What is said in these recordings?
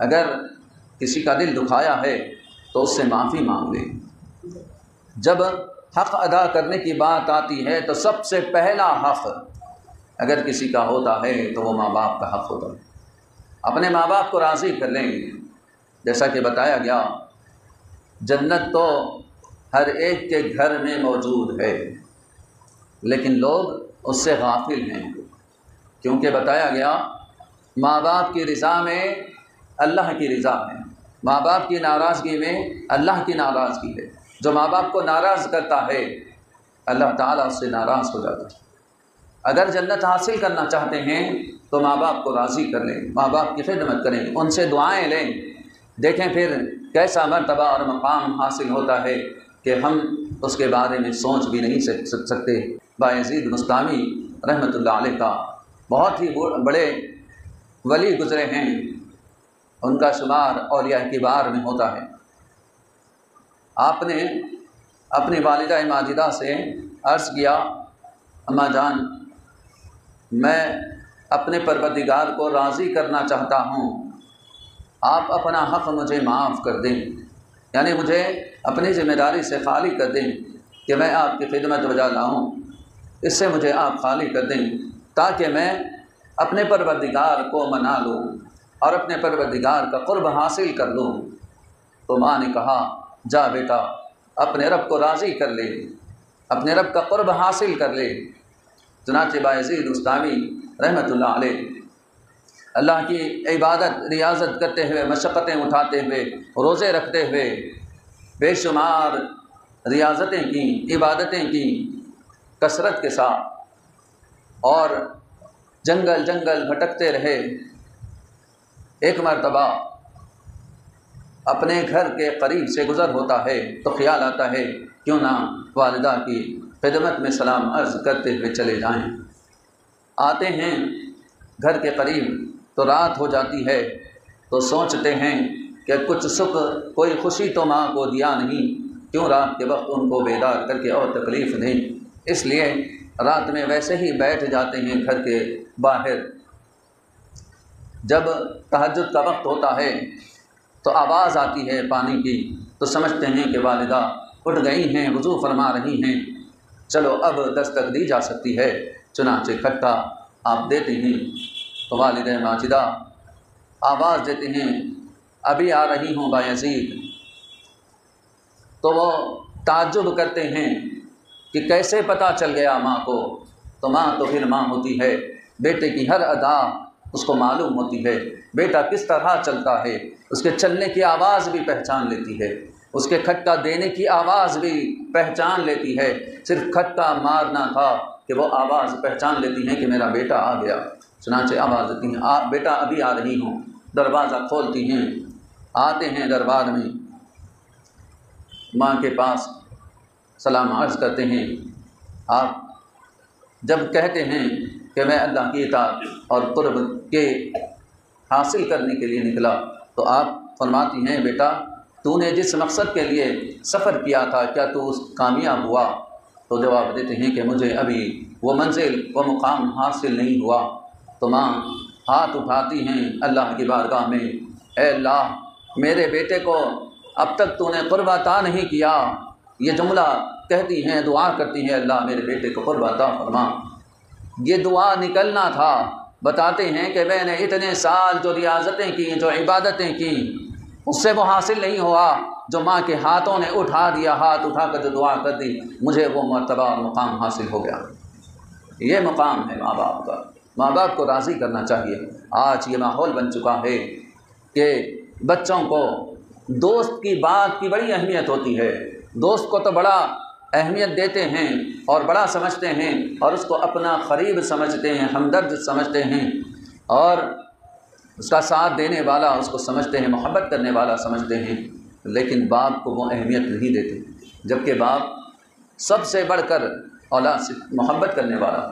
اگر کسی کا دل دکھایا ہے تو اس سے معافی مانگ لیں۔ جب حق ادا کرنے کی بات آتی ہے تو سب سے پہلا حق اگر کسی کا ہوتا ہے تو وہ ماں باپ کا حق ہوتا ہے۔ اپنے ماں باپ کو راضی کر لیں۔ جیسا کہ بتایا گیا، جنت تو ہر ایک کے گھر میں موجود ہے، لیکن لوگ اس سے غافل ہیں، کیونکہ بتایا گیا ماں باپ کی رضا میں اللہ کی رضا ہے، ماں باپ کی ناراضگی میں اللہ کی ناراضگی ہے۔ جو ماں باپ کو ناراض کرتا ہے اللہ تعالیٰ اس سے ناراض ہو جاتا ہے۔ اگر جنت حاصل کرنا چاہتے ہیں تو ماں باپ کو راضی کر لیں، ماں باپ کی خدمت کریں، ان سے دعائیں لیں۔ دیکھیں پھر کیسا مرتبہ اور مقام حاصل ہوتا ہے کہ ہم اس کے بارے میں سوچ بھی نہیں سکتے۔ بایزید بستامی رحمۃ اللہ علیہ کا بہت ہی بڑے ولی گزرے ہیں، ان کا شمار اولیاء کبار میں ہوتا ہے۔ آپ نے اپنی والدہ ماجدہ سے عرض کیا، اماں جان میں اپنے پروردگار کو راضی کرنا چاہتا ہوں، آپ اپنا حق مجھے معاف کر دیں، یعنی مجھے اپنی ذمہ داری سے خالی کر دیں کہ میں آپ کی خدمت بجا لاؤں، اس سے مجھے آپ خالی کر دیں تاکہ میں اپنے پروردگار کو منا لوں اور اپنے پروردگار کا قرب حاصل کر لوں۔ تو ماں نے کہا جا بیٹا اپنے رب کو راضی کر لے، اپنے رب کا قرب حاصل کر لے۔ چنانچہ بایزید بستامی رحمۃ اللہ علیہ اللہ کی عبادت ریاضت کرتے ہوئے، مشقتیں اٹھاتے ہوئے، روزے رکھتے ہوئے، بے شمار ریاضتیں کیں، عبادتیں کیں کثرت کے ساتھ، اور جنگل جنگل بھٹکتے رہے۔ ایک مرتبہ اپنے گھر کے قریب سے گزر ہوتا ہے تو خیال آتا ہے کیوں نہ والدہ کی خدمت میں سلام عرض کرتے ہوئے چلے جائیں۔ آتے ہیں گھر کے قریب تو رات ہو جاتی ہے، تو سوچتے ہیں کہ کچھ سکھ کوئی خوشی تو ماں کو دیا نہیں، کیوں رات کے وقت ان کو بیدار کر کے اور تکلیف دیں۔ اس لیے رات میں ویسے ہی بیٹھ جاتے ہیں گھر کے باہر۔ جب تہجد کا وقت ہوتا ہے تو آواز آتی ہے پانی کی، تو سمجھتے ہیں کہ والدہ اٹھ گئی ہیں، وضو فرما رہی ہیں، چلو اب دستک دی جا سکتی ہے۔ چنانچہ کھٹا آپ دیتے ہیں تو والدہ ماجدہ آواز دیتے ہیں ابھی آ رہی ہوں بایزید۔ تو وہ تعجب کرتے ہیں کہ کیسے پتہ چل گیا ماں کو؟ تو ماں تو پھر ماں ہوتی ہے، بیٹے کی ہر ادا اس کو معلوم ہوتی ہے، بیٹا کس طرح چلتا ہے، اس کے چلنے کی آواز بھی پہچان لیتی ہے، اس کے کھٹکا دینے کی آواز بھی پہچان لیتی ہے۔ صرف کھٹکا مارنا تھا کہ وہ آواز پہچان لیتی ہیں کہ میرا بیٹا آ گیا۔ چنانچہ آواز دیتی ہیں بیٹا ابھی آ رہی ہوں۔ دروازہ کھولتی ہیں، آتے ہیں دربار میں، ماں کے پاس سلام عرض کرتے ہیں۔ آپ جب کہتے ہیں کہ میں اللہ کی اطاعت اور قرب کے حاصل کرنے کے لیے نکلا، تو آپ فرماتی ہیں بیٹا تو نے جس مقصد کے لیے سفر کیا تھا کیا تو اس کامیاب ہوا؟ تو جواب دیتے ہیں کہ مجھے ابھی وہ منزل وہ مقام حاصل نہیں ہوا۔ تو ماں ہاتھ اٹھاتی ہیں اللہ کی بارگاہ میں، اے اللہ میرے بیٹے کو اب تک تو نے قرب عطا نہیں کیا۔ یہ جملہ کہتی ہیں، دعا کرتی ہیں اللہ میرے بیٹے کو قرب عطا فرما۔ یہ دعا نکلنا تھا۔ بتاتے ہیں کہ میں نے اتنے سال جو ریاضتیں کی، جو عبادتیں کی، اس سے وہ حاصل نہیں ہوا جو ماں کے ہاتھوں نے اٹھا دیا، ہاتھ اٹھا کر جو دعا کر دی، مجھے وہ مرتبہ اور مقام حاصل ہو گیا۔ یہ مقام ہے ماں باپ کا، ماں باپ کو راضی کرنا چاہیے۔ آج یہ ماحول بن چکا ہے کہ بچوں کو دوست کی بات کی بڑی اہمیت ہوتی ہے، دوست کو تو بڑا اہمیت دیتے ہیں اور بڑا سمجھتے ہیں اور اس کو اپنا قریب سمجھتے ہیں، ہمدرد سمجھتے ہیں اور اس کا ساتھ دینے والا اس کو سمجھتے ہیں، محبت کرنے والا سمجھتے ہیں، لیکن باپ کو وہ اہمیت نہیں دیتے، جبکہ باپ سب سے بڑھ کر اولاد سے محبت کرنے والا،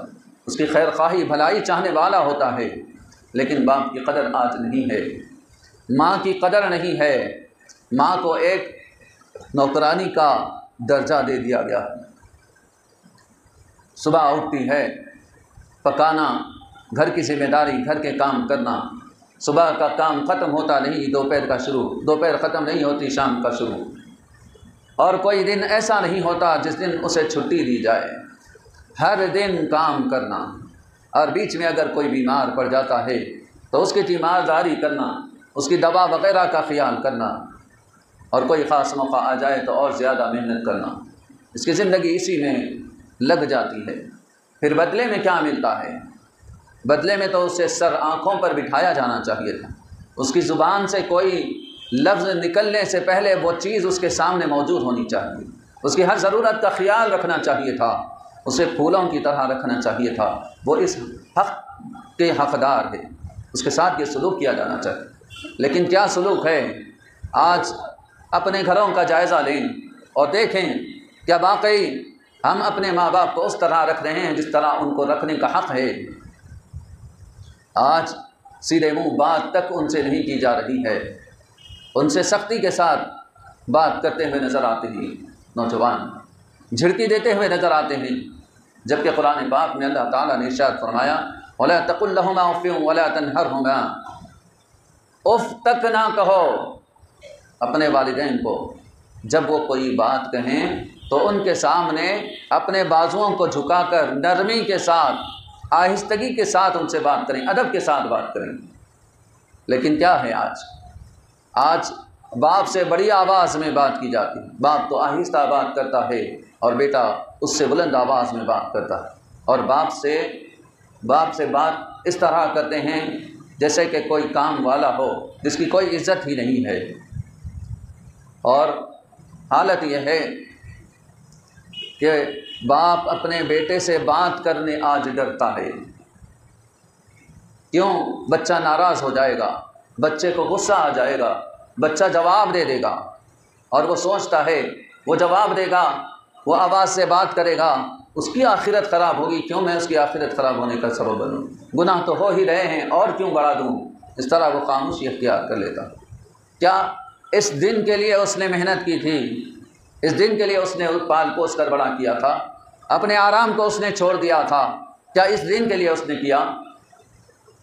اس کی خیر خواہی بھلائی چاہنے والا ہوتا ہے، لیکن باپ کی قدر آج نہیں ہے، ماں کی قدر نہیں ہے۔ ماں کو ایک نوکرانی کا درجہ دے دیا گیا۔ صبح اٹھتی ہے، پکانا، گھر کی ذمہ داری، گھر کے کام کرنا، صبح کا کام ختم ہوتا نہیں دوپہر کا شروع، دوپہر ختم نہیں ہوتی شام کا شروع، اور کوئی دن ایسا نہیں ہوتا جس دن اسے چھٹی دی جائے، ہر دن کام کرنا، اور بیچ میں اگر کوئی بیمار پڑ جاتا ہے تو اس کی تیمارداری کرنا، اس کی دوا وغیرہ کا خیال کرنا، اور کوئی خاص موقع آ جائے تو اور زیادہ محنت کرنا، اس کی زندگی اسی میں لگ جاتی ہے۔ پھر بدلے میں کیا ملتا ہے؟ بدلے میں تو اسے سر آنکھوں پر بٹھایا جانا چاہیے تھا، اس کی زبان سے کوئی لفظ نکلنے سے پہلے وہ چیز اس کے سامنے موجود ہونی چاہیے، اس کی ہر ضرورت کا خیال رکھنا چاہیے تھا، اسے پھولوں کی طرح رکھنا چاہیے تھا، وہ اس حق کے حقدار ہے، اس کے ساتھ یہ سلوک کیا جانا چاہیے۔ لیکن کیا سلوک ہے؟ آج اپنے گھروں کا جائزہ لیں اور دیکھیں کیا واقعی ہم اپنے ماں باپ کو اس طرح رکھ رہے ہیں جس طرح ان کو رکھنے کا حق ہے؟ آج سیدھے منہ بات تک ان سے نہیں کی جا رہی ہے، ان سے سختی کے ساتھ بات کرتے ہوئے نظر آتے ہیں نوجوان، جھڑکی دیتے ہوئے نظر آتے ہیں، جبکہ قرآن پاک میں اللہ تعالیٰ نے ارشاد فرمایا وَلَا تَقُلْ لَهُمَا اُفٍّ وَلَا تَنْهَرْهُمَا، اف تک نہ کہو اپنے والدین کو، جب وہ کوئی بات کہیں تو ان کے سامنے اپنے بازوؤں کو جھکا کر نرمی کے ساتھ، آہستگی کے ساتھ ان سے بات کریں، ادب کے ساتھ بات کریں۔ لیکن کیا ہے آج باپ سے بڑی آواز میں بات کی جاتی ہے، باپ تو آہستہ بات کرتا ہے اور بیٹا اس سے بلند آواز میں بات کرتا ہے، اور باپ سے بات اس طرح کرتے ہیں جیسے کہ کوئی کام والا ہو جس کی کوئی عزت ہی نہیں ہے۔ اور حالت یہ ہے کہ باپ اپنے بیٹے سے بات کرنے آج ڈرتا ہے، کیوں؟ بچہ ناراض ہو جائے گا، بچے کو غصہ آ جائے گا، بچہ جواب دے دے گا، اور وہ سوچتا ہے وہ جواب دے گا، وہ آواز سے بات کرے گا، اس کی آخرت خراب ہوگی، کیوں میں اس کی آخرت خراب ہونے کا سبب بنوں، گناہ تو ہو ہی رہے ہیں اور کیوں بڑھا دوں؟ اس طرح وہ خاموشی اختیار کر لیتا۔ کیا اس دن کے لیے اس نے محنت کی تھی؟ اس دن کے لیے اس نے پال پوس کر بڑا کیا تھا؟ اپنے آرام کو اس نے چھوڑ دیا تھا؟ کیا اس دن کے لیے اس نے کیا؟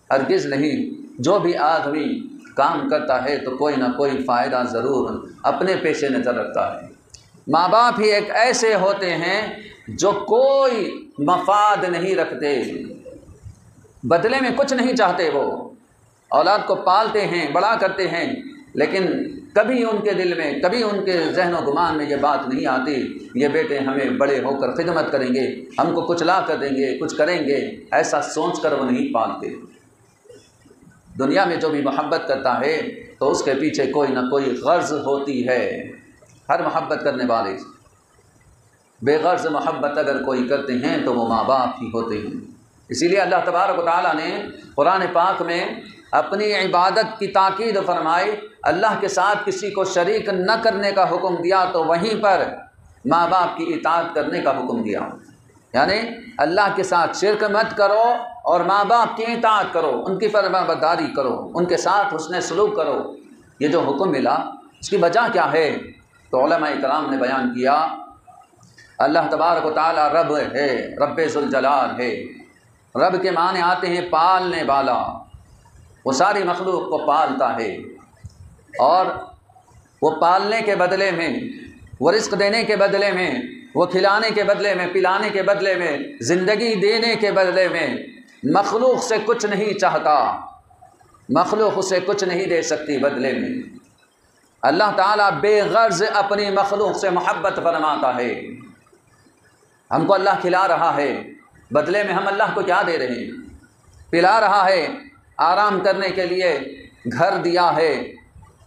ہرگز نہیں۔ جو بھی آدمی کام کرتا ہے تو کوئی نہ کوئی فائدہ ضرور اپنے پیش نظر رکھتا ہے۔ ماں باپ ہی ایک ایسے ہوتے ہیں جو کوئی مفاد نہیں رکھتے، بدلے میں کچھ نہیں چاہتے، وہ اولاد کو پالتے ہیں، بڑا کرتے ہیں، لیکن کبھی ان کے دل میں، کبھی ان کے ذہن و گمان میں یہ بات نہیں آتی یہ بیٹے ہمیں بڑے ہو کر خدمت کریں گے، ہم کو کچھ لا کر دیں گے، کچھ کریں گے، ایسا سوچ کر وہ نہیں پالتے۔ دنیا میں جو بھی محبت کرتا ہے تو اس کے پیچھے کوئی نہ کوئی غرض ہوتی ہے، ہر محبت کرنے والے بے غرض محبت اگر کوئی کرتے ہیں تو وہ ماں باپ ہی ہوتے ہیں۔ اسی لیے اللہ تبارک و تعالیٰ نے قرآن پاک میں اپنی عبادت کی تاکید فرمائی، اللہ کے ساتھ کسی کو شریک نہ کرنے کا حکم دیا تو وہیں پر ماں باپ کی اطاعت کرنے کا حکم دیا، یعنی اللہ کے ساتھ شرک مت کرو اور ماں باپ کی اطاعت کرو، ان کی فرمانبرداری کرو، ان کے ساتھ حسن سلوک کرو۔ یہ جو حکم ملا اس کی وجہ کیا ہے؟ تو علماء کرام نے بیان کیا اللہ تبارک و تعالیٰ رب ہے، رب ذوالجلال ہے۔ رب کے معنی آتے ہیں پالنے والا، وہ ساری مخلوق کو پالتا ہے، اور وہ پالنے کے بدلے میں، وہ رزق دینے کے بدلے میں، وہ کھلانے کے بدلے میں، پلانے کے بدلے میں، زندگی دینے کے بدلے میں مخلوق سے کچھ نہیں چاہتا، مخلوق اسے کچھ نہیں دے سکتی بدلے میں۔ اللہ تعالیٰ بے غرض اپنی مخلوق سے محبت فرماتا ہے۔ ہم کو اللہ کھلا رہا ہے، بدلے میں ہم اللہ کو کیا دے رہے ہیں؟ پلا رہا ہے، آرام کرنے کے لیے گھر دیا ہے،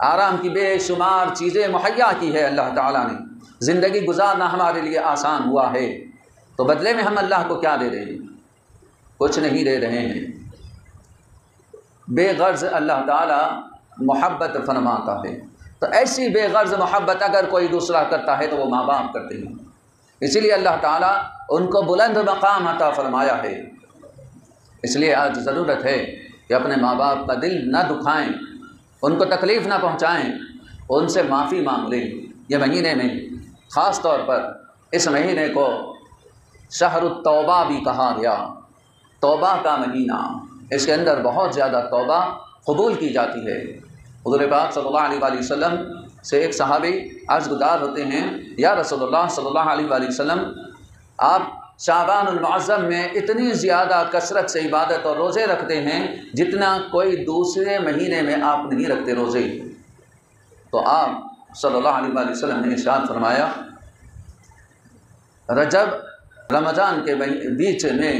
آرام کی بے شمار چیزیں مہیا کی ہے اللہ تعالیٰ نے، زندگی گزارنا ہمارے لیے آسان ہوا ہے، تو بدلے میں ہم اللہ کو کیا دے رہے ہیں؟ کچھ نہیں دے رہے ہیں۔ بے غرض اللہ تعالیٰ محبت فرماتا ہے، تو ایسی بے غرض محبت اگر کوئی دوسرا کرتا ہے تو وہ ماں باپ کرتے ہیں، اسی لیے اللہ تعالیٰ ان کو بلند مقام عطا فرمایا ہے۔ اس لیے آج ضرورت ہے کہ اپنے ماں باپ کا دل نہ دکھائیں، ان کو تکلیف نہ پہنچائیں، ان سے معافی مانگ لیں۔ یہ مہینے میں خاص طور پر اس مہینے کو شہر التوبہ بھی کہا گیا، توبہ کا مہینہ، اس کے اندر بہت زیادہ توبہ قبول کی جاتی ہے۔ حضور پاک صلی اللہ علیہ وآلہ وسلم سے ایک صحابی عرض گزار ہوتے ہیں، یا رسول اللہ صلی اللہ علیہ وآلہ وسلم، آپ شعبان المعظم میں اتنی زیادہ کثرت سے عبادت اور روزے رکھتے ہیں جتنا کوئی دوسرے مہینے میں آپ نہیں رکھتے روزے۔ تو آپ صلی اللہ علیہ وآلہ وسلم نے ارشاد فرمایا، رجب رمضان کے بیچ میں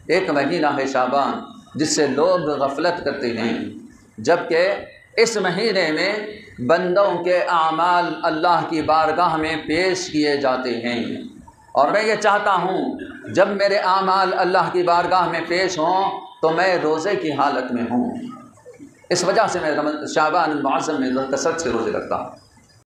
ایک مہینہ ہے شعبان، جس سے لوگ غفلت کرتے ہیں، جبکہ اس مہینے میں بندوں کے اعمال اللہ کی بارگاہ میں پیش کیے جاتے ہیں، اور میں یہ چاہتا ہوں جب میرے اعمال اللہ کی بارگاہ میں پیش ہوں تو میں روزے کی حالت میں ہوں۔ اس وجہ سے میں شعبان المعظم میں کثرت سے روزے رکھتا ہوں۔